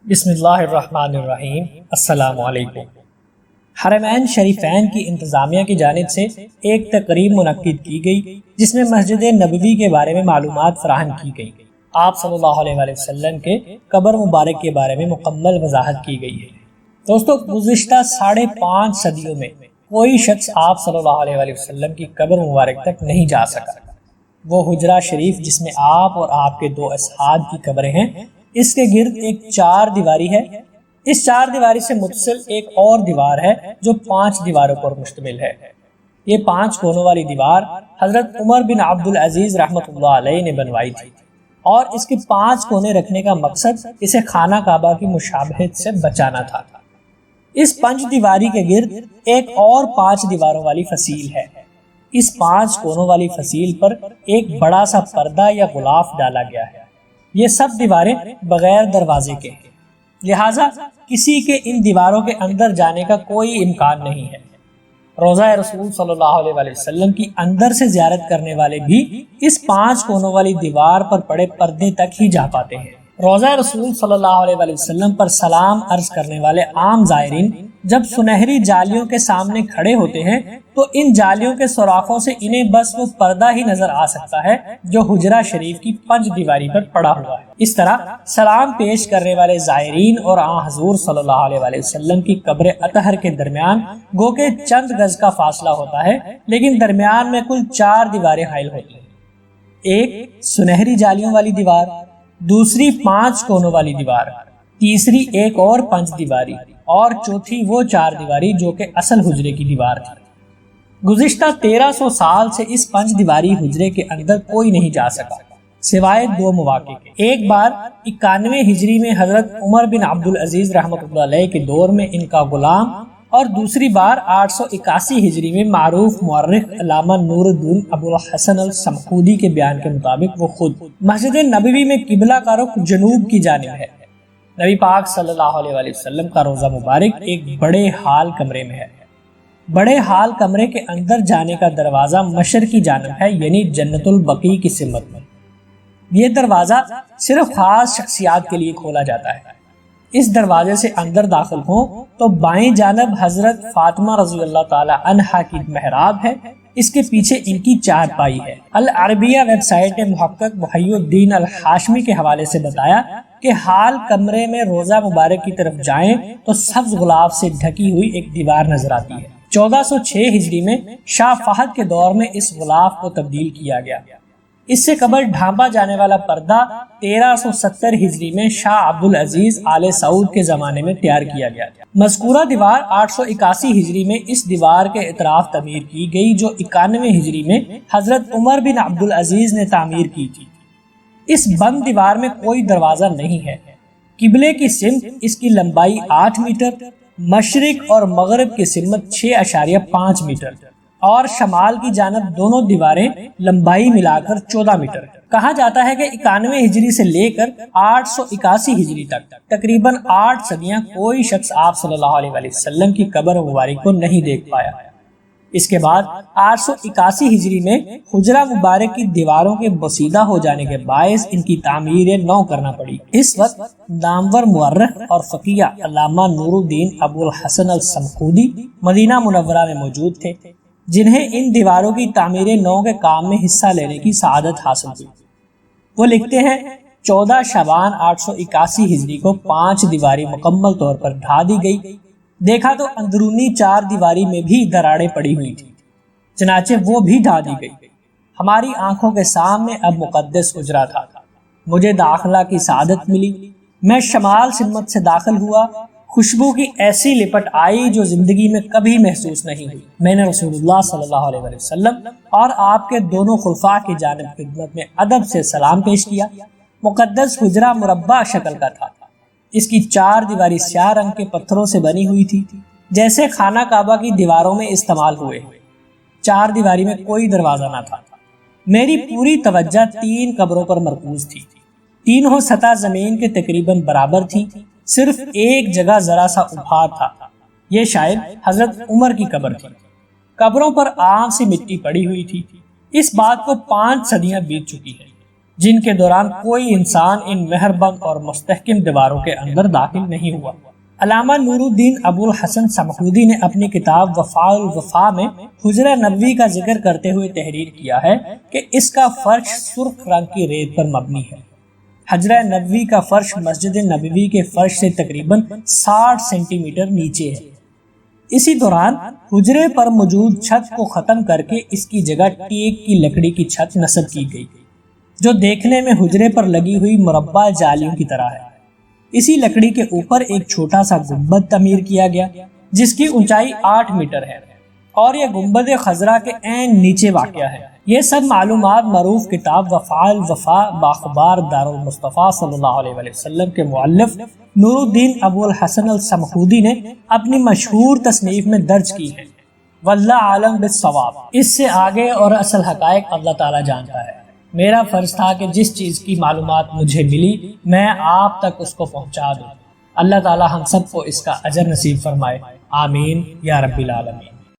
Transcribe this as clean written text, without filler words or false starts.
بسم اللہ الرحمن الرحیم۔ السلام علیکم۔ حرمین شریفین کی انتظامیہ کی جانب سے ایک تقریب منعقد کی گئی جس میں مسجد نبوی کے بارے میں معلومات فراہم کی گئی۔ آپ صلی اللہ علیہ وآلہ وسلم کے قبر مبارک کے بارے میں مکمل وضاحت کی گئی ہے۔ دوستو، گزشتہ 5.5 صدیوں میں کوئی شخص آپ صلی اللہ علیہ وآلہ وسلم کی قبر مبارک تک نہیں جا سکا۔ وہ حجرہ شریف جس میں آپ اور آپ کے 2 اصحاب کی قبریں ہیں، اس کے گرد ایک 4 دیواری ہے۔ اس 4 دیواری سے متصل ایک اور دیوار ہے جو 5 دیواروں پر مشتمل ہے۔ یہ 5 کونوں والی دیوار حضرت عمر بن عبدالعزیز رحمۃ اللہ علیہ نے بنوائی تھی، اور اس کے 5 کونے رکھنے کا مقصد اسے خانہ کعبہ کی مشابہت سے بچانا تھا۔ اس 5 دیواری کے گرد ایک اور 5 دیواروں والی فصیل ہے۔ اس 5 کونوں والی فصیل پر ایک بڑا سا پردہ یا غلاف ڈالا گیا ہے۔ یہ سب دیواریں بغیر دروازے کے ہیں، لہٰذا کسی کے ان دیواروں کے اندر جانے کا کوئی امکان نہیں ہے۔ روضہ رسول صلی اللہ علیہ وآلہ وسلم کی اندر سے زیارت کرنے والے بھی اس 5 کونوں والی دیوار پر پڑے پردے تک ہی جا پاتے ہیں۔ روضہ رسول صلی اللہ علیہ وآلہ وسلم پر سلام عرض کرنے والے عام زائرین جب سنہری جالیوں کے سامنے کھڑے ہوتے ہیں تو ان جالیوں کے سوراخوں سے انہیں بس وہ پردہ ہی نظر آ سکتا ہے جو حجرہ شریف کی 5 دیواری پر پڑا ہوا ہے۔ اس طرح سلام پیش کرنے والے زائرین اور آن حضور صلی اللہ علیہ وآلہ وسلم کی قبر اطہر کے درمیان گو کہ چند گز کا فاصلہ ہوتا ہے، لیکن درمیان میں کل 4 دیواریں حائل ہوتی ہیں۔ ایک سنہری جالیوں والی دیوار، دوسری 5 کونوں والی دیوار، تیسری ایک اور 5 دیواری، اور چوتھی وہ 4 دیواری جو کہ اصل حجرے کی دیوار تھی۔ گزشتہ 1300 سال سے اس 5 دیواری حجرے کے اندر کوئی نہیں جا سکا سوائے 2 مواقع کے۔ ایک بار 91 ہجری میں حضرت عمر بن عبدالعزیز رحمۃ اللہ علیہ کے دور میں ان کا غلام، اور دوسری بار 881 ہجری میں معروف مورخ علامہ نور الدین ابو الحسن السمخودی کے بیان کے مطابق وہ خود۔ مسجد نبوی میں قبلہ کا رخ جنوب کی جانب ہے۔ نبی پاک صلی اللہ علیہ وآلہ وسلم کا روضہ مبارک ایک بڑے ہال کمرے میں ہے۔ بڑے ہال کمرے کے اندر جانے کا دروازہ مشرق کی جانب ہے، یعنی جنت البقیع کی سمت میں۔ یہ دروازہ صرف خاص شخصیات کے لیے کھولا جاتا ہے۔ اس دروازے سے اندر داخل ہوں تو بائیں جانب حضرت فاطمہ رضی اللہ تعالی عنہا کی محراب ہے، اس کے پیچھے ان کی چارپائی ہے۔ العربیہ ویب سائٹ نے محقق محی الدین الحاشمی کے حوالے سے بتایا کہ حال کمرے میں روضہ مبارک کی طرف جائیں تو سبز غلاف سے ڈھکی ہوئی ایک دیوار نظر آتی ہے۔ 1406 ہجری میں شاہ فہد کے دور میں اس غلاف کو تبدیل کیا گیا۔ اس سے قبل ڈھانپا جانے والا پردہ 1370 ہجری میں شاہ عبدالعزیز آل سعود کے زمانے میں تیار کیا گیا۔ مذکورہ دیوار 881 ہجری میں اس دیوار کے اطراف تعمیر کی گئی جو 91 ہجری میں حضرت عمر بن عبدالعزیز نے تعمیر کی تھی۔ اس بند دیوار میں کوئی دروازہ نہیں ہے۔ قبلے کی سمت اس کی لمبائی 8 میٹر، مشرق اور مغرب کی سمت 6.5 میٹر، اور شمال کی جانب دونوں دیواریں لمبائی ملا کر 14 میٹر۔ کہا جاتا ہے کہ 91 ہجری سے لے کر 881 ہجری تک تقریباً 8 صدیاں کوئی شخص آپ صلی اللہ علیہ وآلہ وسلم کی قبر مبارک کو نہیں دیکھ پایا۔ اس کے بعد 881 ہجری میں حجرہ مبارک کی دیواروں کے بسیدہ ہو جانے کے باعث ان کی تعمیر نو کرنا پڑی۔ اس وقت نامور مورخ اور فقیہ علامہ نور الدین ابو الحسن السمخودی مدینہ منورہ میں موجود تھے، جنہیں ان دیواروں کی تعمیر نو کے کام میں حصہ لینے کی سعادت حاصل ہوئی۔ وہ لکھتے ہیں 14 شعبان 881 ہجری کو 5 دیواری مکمل طور پر ڈھا دی گئی۔ دیکھا تو اندرونی 4 دیواری میں بھی دراڑیں پڑی ہوئی تھی، چنانچہ وہ بھی ڈھا دی گئی۔ ہماری آنکھوں کے سامنے اب مقدس حجرہ تھا۔ مجھے داخلہ کی سعادت ملی۔ میں شمال سمت سے داخل ہوا۔ خوشبو کی ایسی لپٹ آئی جو زندگی میں کبھی محسوس نہیں ہوئی۔ میں نے رسول اللہ صلی اللہ علیہ وآلہ وسلم اور آپ کے دونوں خلفاء کی جانب خدمت میں ادب سے سلام پیش کیا۔ مقدس حجرہ مربع شکل کا تھا۔ اس کی 4 دیواری سیاہ رنگ کے پتھروں سے بنی ہوئی تھی، جیسے خانہ کعبہ کی دیواروں میں استعمال ہوئے۔ 4 دیواری میں کوئی دروازہ نہ تھا۔ میری پوری توجہ 3 قبروں پر مرکوز تھی۔ تینوں سطح زمین کے تقریباً برابر تھی، صرف ایک جگہ ذرا سا ابھار تھا۔ یہ شاید حضرت عمر کی قبر تھی۔ قبروں پر عام سی مٹی پڑی ہوئی تھی۔ اس بات کو 5 صدیاں بیت چکی ہے۔ جن کے دوران کوئی انسان ان مہربان اور مستحکم دیواروں کے اندر داخل نہیں ہوا۔ علامہ نور الدین ابو الحسن سمحودی نے اپنی کتاب وفاء الوفا میں حجرہ نبوی کا ذکر کرتے ہوئے تحریر کیا ہے کہ اس کا فرش سرخ رنگ کی ریت پر مبنی ہے۔ حجرہ نبوی کا فرش مسجد نبوی کے فرش سے تقریباً 60 سینٹی میٹر نیچے ہے۔ اسی دوران حجرے پر موجود چھت کو ختم کر کے اس کی جگہ ٹیک کی لکڑی کی چھت نصب کی گئی، جو دیکھنے میں حجرے پر لگی ہوئی مربع جالیوں کی طرح ہے۔ اسی لکڑی کے اوپر ایک چھوٹا سا گنبد تعمیر کیا گیا جس کی اونچائی 8 میٹر ہے اور یہ گنبد خضرا کے عین نیچے واقع ہے۔ یہ سب معلومات معروف کتاب وفاء الوفا باخبار دار المصطفیٰ صلی اللہ علیہ وآلہ وسلم کے مؤلف نور الدین ابو الحسن السمحودی نے اپنی مشہور تصنیف میں درج کی ہے۔ واللہ عالم بالصواب۔ اس سے آگے اور اصل حقائق اللہ تعالیٰ جانتا ہے۔ میرا فرض تھا کہ جس چیز کی معلومات مجھے ملی میں آپ تک اس کو پہنچا دوں۔ اللہ تعالیٰ ہم سب کو اس کا اجر نصیب فرمائے، آمین یا رب العالمین۔